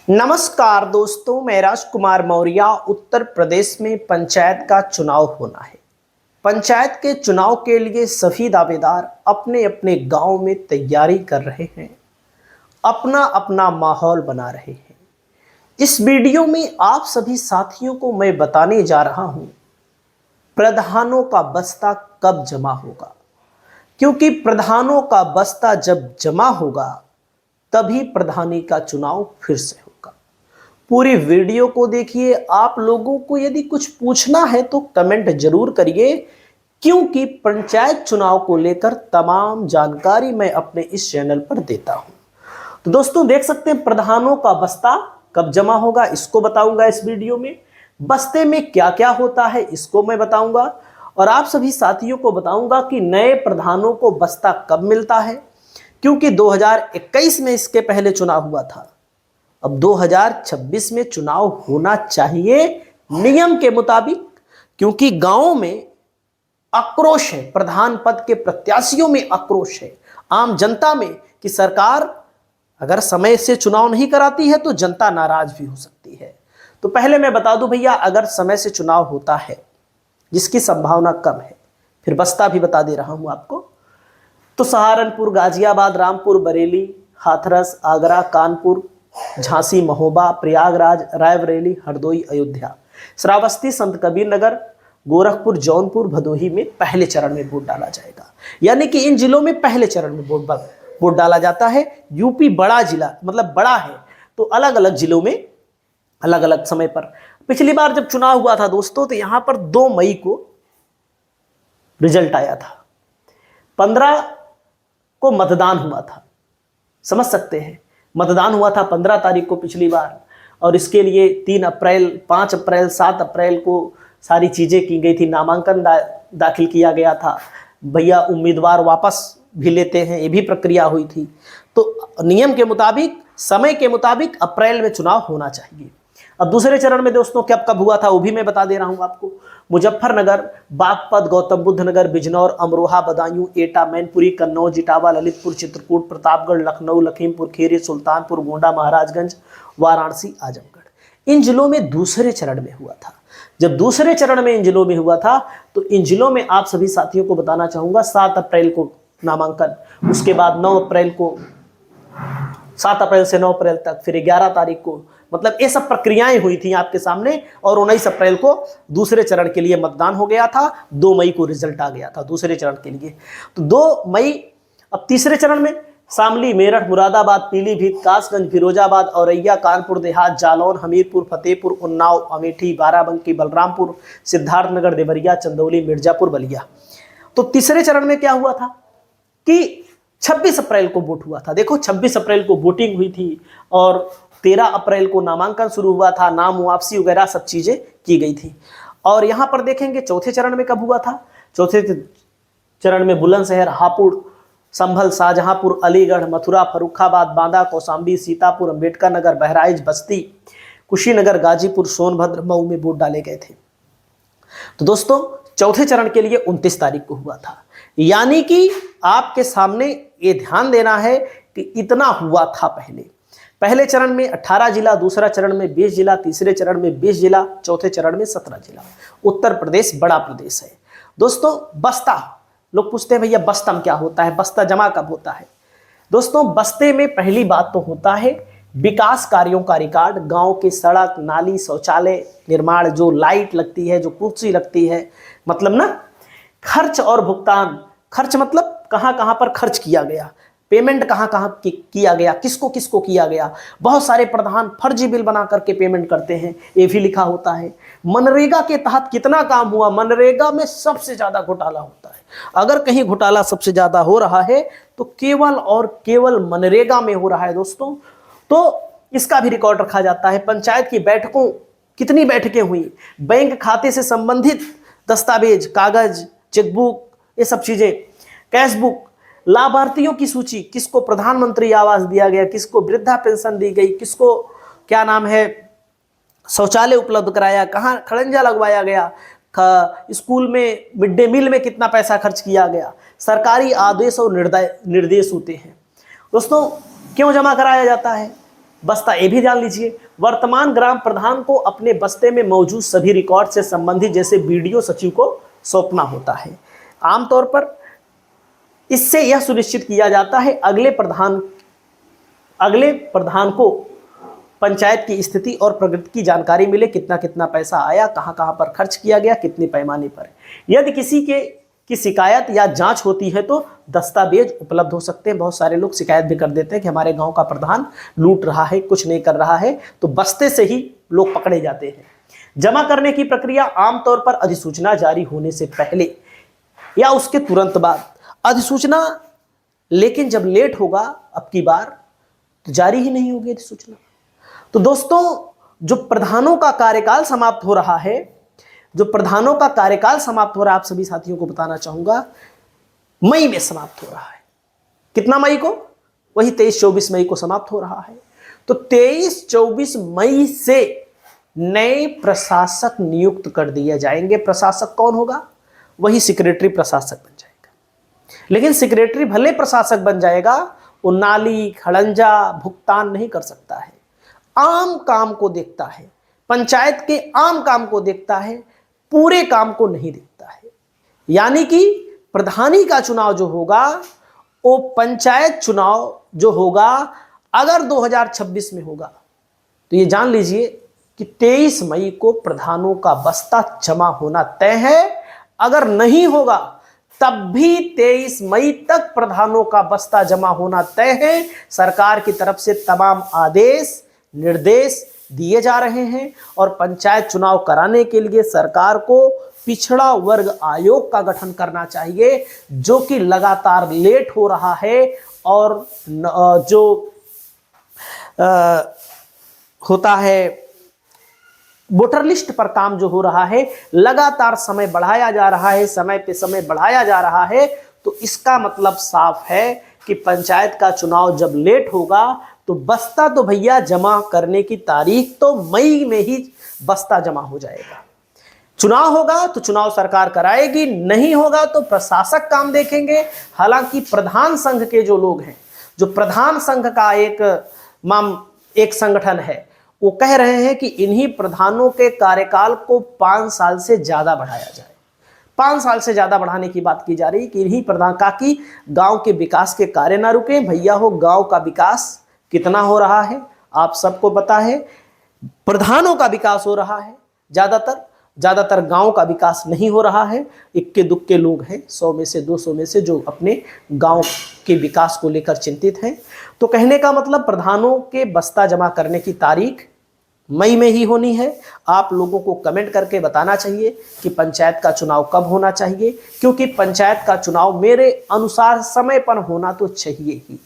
नमस्कार दोस्तों, मैं राजकुमार मौर्य। उत्तर प्रदेश में पंचायत का चुनाव होना है। पंचायत के चुनाव के लिए सभी दावेदार अपने अपने गांव में तैयारी कर रहे हैं, अपना अपना माहौल बना रहे हैं। इस वीडियो में आप सभी साथियों को मैं बताने जा रहा हूं, प्रधानों का बस्ता कब जमा होगा, क्योंकि प्रधानों का बस्ता जब जमा होगा तभी प्रधानी का चुनाव फिर से होगा। पूरी वीडियो को देखिए। आप लोगों को यदि कुछ पूछना है तो कमेंट जरूर करिए, क्योंकि पंचायत चुनाव को लेकर तमाम जानकारी मैं अपने इस चैनल पर देता हूं। तो दोस्तों देख सकते हैं, प्रधानों का बस्ता कब जमा होगा इसको बताऊंगा इस वीडियो में। बस्ते में क्या क्या होता है इसको मैं बताऊंगा, और आप सभी साथियों को बताऊंगा कि नए प्रधानों को बस्ता कब मिलता है, क्योंकि 2021 में इसके पहले चुनाव हुआ था। अब 2026 में चुनाव होना चाहिए नियम के मुताबिक, क्योंकि गांवों में आक्रोश है, प्रधान पद के प्रत्याशियों में आक्रोश है, आम जनता में, कि सरकार अगर समय से चुनाव नहीं कराती है तो जनता नाराज भी हो सकती है। तो पहले मैं बता दूं भैया, अगर समय से चुनाव होता है, जिसकी संभावना कम है, फिर बस्ता भी बता दे रहा हूं आपको, तो सहारनपुर, गाजियाबाद, रामपुर, बरेली, हाथरस, आगरा, कानपुर, झांसी, महोबा, प्रयागराज, रायबरेली, हरदोई, अयोध्या, श्रावस्ती, संत कबीर नगर, गोरखपुर, जौनपुर, भदोही में पहले चरण में वोट डाला जाएगा। यानी कि इन जिलों में पहले चरण में वोट डाला जाता है। यूपी बड़ा जिला, मतलब बड़ा है, तो अलग अलग जिलों में अलग अलग समय पर। पिछली बार जब चुनाव हुआ था दोस्तों, तो यहां पर 2 मई को रिजल्ट आया था, 15 को मतदान हुआ था। समझ सकते हैं, मतदान हुआ था 15 तारीख को पिछली बार, और इसके लिए 3 अप्रैल, 5 अप्रैल, 7 अप्रैल को सारी चीज़ें की गई थी। नामांकन दाखिल किया गया था। भैया उम्मीदवार वापस भी लेते हैं, ये भी प्रक्रिया हुई थी। तो नियम के मुताबिक, समय के मुताबिक अप्रैल में चुनाव होना चाहिए। अब दूसरे चरण में दोस्तों कब कब हुआ था वो भी मैं बता दे रहा हूं आपको। मुजफ्फरनगर, बागपत, गौतम बुद्ध नगर, बिजनौर, अमरोहा, बदायूं, एटा, मैनपुरी, कन्नौज, इटावा, ललितपुर, चित्रकूट, प्रतापगढ़, लखनऊ, लखीमपुर खीरी, सुल्तानपुर, गोंडा, महाराजगंज, वाराणसी, आजमगढ़। इन जिलों में दूसरे चरण में हुआ था। जब दूसरे चरण में इन जिलों में हुआ था, तो इन जिलों में आप सभी साथियों को बताना चाहूंगा, 7 अप्रैल को नामांकन, उसके बाद 9 अप्रैल को, 7 अप्रैल से 9 अप्रैल तक, फिर 11 तारीख को, मतलब ये सब प्रक्रियाएं हुई थी आपके सामने। और 19 अप्रैल को दूसरे चरण के लिए मतदान हो गया था। 2 मई को रिजल्ट आ गया था दूसरे चरण के लिए। तो 2 मई। अब तीसरे चरण में शामली, मेरठ, मुरादाबाद, पीलीभीत, कासगंज, फिरोजाबाद, औरैया, कानपुर देहात, जालौन, हमीरपुर, फतेहपुर, उन्नाव, अमेठी, बाराबंकी, बलरामपुर, सिद्धार्थनगर, देवरिया, चंदौली, मिर्जापुर, बलिया। तो तीसरे चरण में क्या हुआ था कि 26 अप्रैल को वोट हुआ था। देखो, 26 अप्रैल को वोटिंग हुई थी, और 13 अप्रैल को नामांकन शुरू हुआ था, नाम वापसी वगैरह सब चीजें की गई थी। और यहां पर देखेंगे चौथे चरण में कब हुआ था। चौथे चरण में बुलंदशहर, हापुड़, संभल, शाहजहांपुर, अलीगढ़, मथुरा, फर्रुखाबाद, बांदा, कौशाम्बी, सीतापुर, अम्बेडकर नगर, बहराइच, बस्ती, कुशीनगर, गाजीपुर, सोनभद्र, मऊ में वोट डाले गए थे। तो दोस्तों चौथे चरण के लिए 29 तारीख को हुआ था। यानी कि आपके सामने ये ध्यान देना है कि इतना हुआ था पहले चरण में 18 जिला, दूसरा चरण में 20 जिला, तीसरे चरण में 20 जिला, चौथे चरण में 17 जिला। उत्तर प्रदेश बड़ा प्रदेश है दोस्तों। बस्ता, लोग पूछते हैं भैया बस्ता में क्या होता है, बस्ता जमा कब होता है। दोस्तों बस्ते में पहली बात तो होता है विकास कार्यों का रिकॉर्ड। गांव के सड़क, नाली, शौचालय निर्माण, जो लाइट लगती है, जो कुर्सी लगती है, मतलब ना खर्च और भुगतान। खर्च मतलब कहां कहां पर खर्च किया गया, पेमेंट कहां कहां किया गया, किसको किसको किया गया। बहुत सारे प्रधान फर्जी बिल बना करके पेमेंट करते हैं, ये भी लिखा होता है। मनरेगा के तहत कितना काम हुआ, मनरेगा में सबसे ज्यादा घोटाला होता है। अगर कहीं घोटाला सबसे ज्यादा हो रहा है तो केवल और केवल मनरेगा में हो रहा है दोस्तों। तो इसका भी रिकॉर्ड रखा जाता है। पंचायत की बैठकों, कितनी बैठकें हुई, बैंक खाते से संबंधित दस्तावेज, कागज, चेकबुक, ये सब चीजें, कैशबुक, लाभार्थियों की सूची, किसको प्रधानमंत्री आवास दिया गया, किसको वृद्धा पेंशन दी गई, किसको क्या नाम है शौचालय उपलब्ध कराया, कहाँ खड़ंजा लगवाया गया, स्कूल में मिड डे मील में कितना पैसा खर्च किया गया। सरकारी आदेश और निर्देश होते हैं दोस्तों। क्यों जमा कराया जाता है, बस्ता ये भी जान लीजिए, वर्तमान ग्राम प्रधान को अपने बस्ते में मौजूद सभी रिकॉर्ड से संबंधित जैसे बीडीओ सचिव को सौंपना होता है। आमतौर पर इससे यह सुनिश्चित किया जाता है अगले प्रधान को पंचायत की स्थिति और प्रगति की जानकारी मिले, कितना कितना पैसा आया, कहां कहां पर खर्च किया गया, कितने पैमाने पर। यदि किसी की शिकायत या जांच होती है तो दस्तावेज उपलब्ध हो सकते हैं। बहुत सारे लोग शिकायत भी कर देते हैं कि हमारे गांव का प्रधान लूट रहा है, कुछ नहीं कर रहा है, तो बस्ते से ही लोग पकड़े जाते हैं। जमा करने की प्रक्रिया आमतौर पर अधिसूचना जारी होने से पहले या उसके तुरंत बाद अधिसूचना, लेकिन जब लेट होगा अब की बार तो जारी ही नहीं होगी अधिसूचना। तो दोस्तों, जो प्रधानों का कार्यकाल समाप्त हो रहा है, आप सभी साथियों को बताना चाहूंगा, मई में समाप्त हो रहा है। कितना मई को? वही 23-24 मई को समाप्त हो रहा है। तो 23-24 मई से नए प्रशासक नियुक्त कर दिए जाएंगे। प्रशासक कौन होगा? वही सेक्रेटरी प्रशासक बन जाएगा। लेकिन सेक्रेटरी भले प्रशासक बन जाएगा, वो नाली खड़ंजा भुगतान नहीं कर सकता है, आम काम को देखता है, पंचायत के आम काम को देखता है, पूरे काम को नहीं देखता है। यानी कि प्रधानी का चुनाव जो होगा, वो पंचायत चुनाव जो होगा अगर 2026 में होगा तो ये जान लीजिए कि 23 मई को प्रधानों का बस्ता जमा होना तय है। अगर नहीं होगा तब भी 23 मई तक प्रधानों का बस्ता जमा होना तय है। सरकार की तरफ से तमाम आदेश निर्देश दिए जा रहे हैं और पंचायत चुनाव कराने के लिए सरकार को पिछड़ा वर्ग आयोग का गठन करना चाहिए, जो कि लगातार लेट हो रहा है और जो होता है वोटर लिस्ट पर काम जो हो रहा है, लगातार समय बढ़ाया जा रहा है, समय पे समय बढ़ाया जा रहा है। तो इसका मतलब साफ है कि पंचायत का चुनाव जब लेट होगा तो बस्ता तो भैया जमा करने की तारीख तो मई में ही बस्ता जमा हो जाएगा। चुनाव होगा तो चुनाव सरकार कराएगी, नहीं होगा तो प्रशासक काम देखेंगे। हालांकि प्रधान संघ के जो लोग हैं, जो प्रधान संघ का एक संगठन है, वो कह रहे हैं कि इन्हीं प्रधानों के कार्यकाल को 5 साल से ज्यादा बढ़ाया जाए। 5 साल से ज्यादा बढ़ाने की बात की जा रही है कि इन्हीं प्रधान का कि गांव के विकास के कार्य ना रुके। भैया हो, गांव का विकास कितना हो रहा है आप सबको पता है। प्रधानों का विकास हो रहा है, ज्यादातर गांव का विकास नहीं हो रहा है। इक्के दुक्के लोग हैं, 100 में से 200 में से, जो अपने गांव के विकास को लेकर चिंतित हैं। तो कहने का मतलब प्रधानों के बस्ता जमा करने की तारीख मई में ही होनी है। आप लोगों को कमेंट करके बताना चाहिए कि पंचायत का चुनाव कब होना चाहिए, क्योंकि पंचायत का चुनाव मेरे अनुसार समय पर होना तो चाहिए ही।